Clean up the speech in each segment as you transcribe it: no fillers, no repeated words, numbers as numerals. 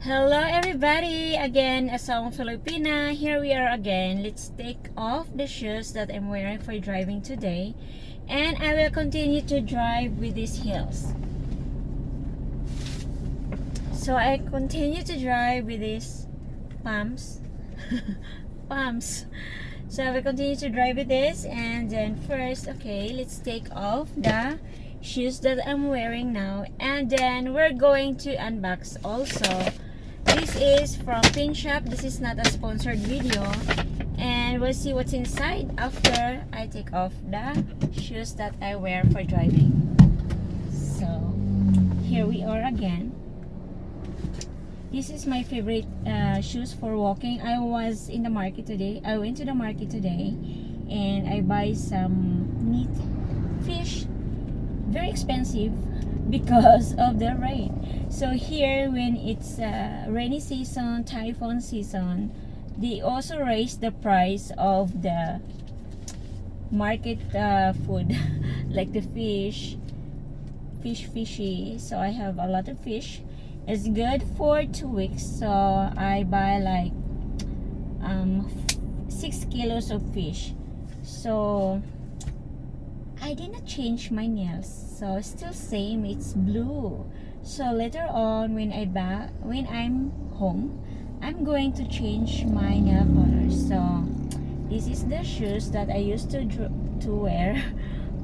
Hello everybody, again asong Filipina. Here we are again. Let's take off the shoes that I'm wearing for driving today, and I will continue to drive with these heels. So I continue to drive with these pumps. Pumps. So I will continue to drive with this, and then first, okay, let's take off the shoes that I'm wearing now, and then we're going to unbox also. This is from Pin Shop. This is not a sponsored video, and we'll see what's inside after I take off the shoes that I wear for driving. So here we are again. This is my favorite shoes for walking. I was in the market today. I went to the market today and I buy some meat, fish, very expensive because of the rain. So here, when it's rainy season, typhoon season, they also raise the price of the market food like the fishy. So I have a lot of fish. It's good for 2 weeks, so I buy like 6 kilos of fish. So I didn't change my nails, so it's still same. It's blue. So later on, when I'm home, I'm going to change my nail color. So this is the shoes that I used to wear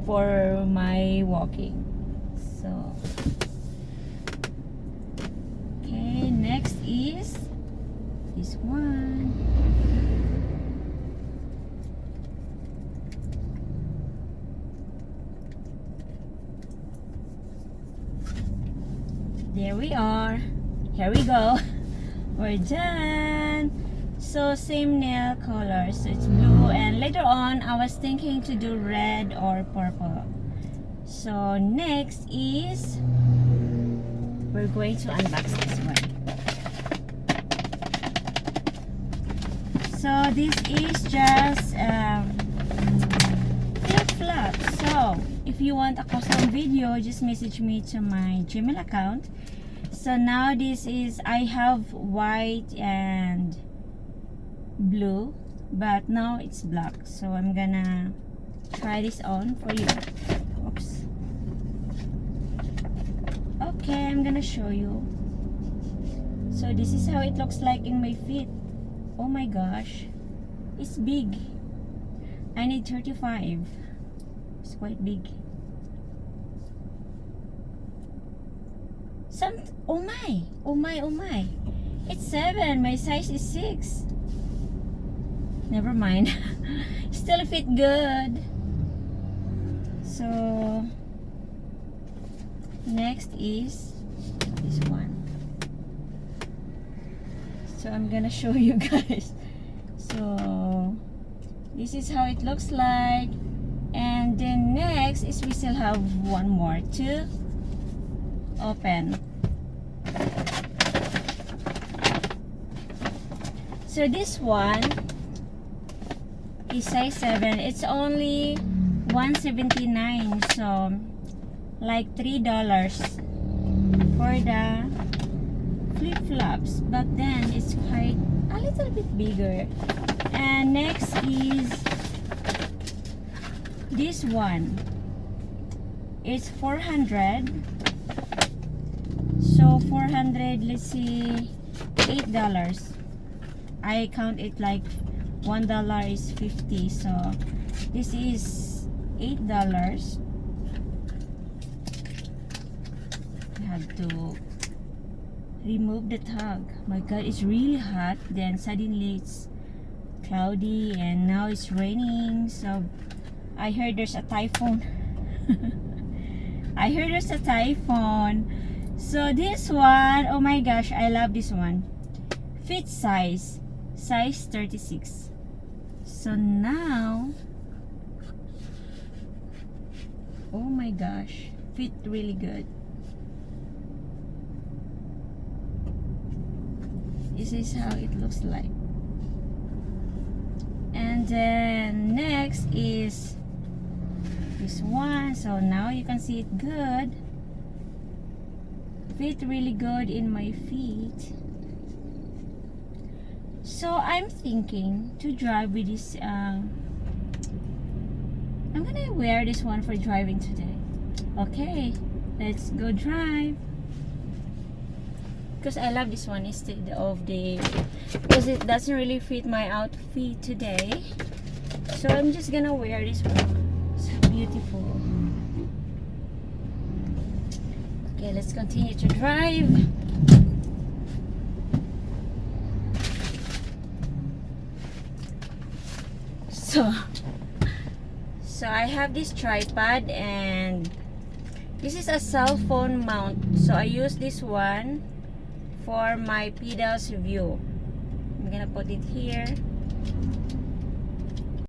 for my walking. So okay, next is this one. There we are. Here we go. We're done. So same nail color. So it's blue. And later on, I was thinking to do red or purple. So next is, we're going to unbox this one. So this is just flip-flop. So if you want a custom video, just message me to my Gmail account. So now this is, I have white and blue, but now it's black. So I'm gonna try this on for you. Oops. Okay, I'm gonna show you. So this is how it looks like in my feet. Oh my gosh, it's big. I need 35. It's quite big. Oh my, it's 7. My size is 6. Never mind. Still fit good. So next is this one. So I'm gonna show you guys. So this is how it looks like, and then next is we still have one more to open. So this one is size 7. It's only $1.79, so like $3 for the flip-flops, but then it's quite a little bit bigger. And next is this one. It's 400. So 400, let's see, $8. I count it like $1 is 50. So this is $8. I have to remove the tag. My god, it's really hot. Then suddenly it's cloudy, and now it's raining. So I heard there's a typhoon. I heard there's a typhoon. So this one, oh my gosh, I love this one. Fit size 36. So now, oh my gosh, fit really good. This is how it looks like. And then next is this one. So now you can see it good. Fit really good in my feet. So I'm thinking to drive with this. I'm gonna wear this one for driving today. Okay, let's go drive. Because I love this one instead of the, because it doesn't really fit my outfit today. So I'm just gonna wear this one. So beautiful. Okay, let's continue to drive. So I have this tripod, and this is a cell phone mount. So I use this one for my pedals view. I'm gonna put it here.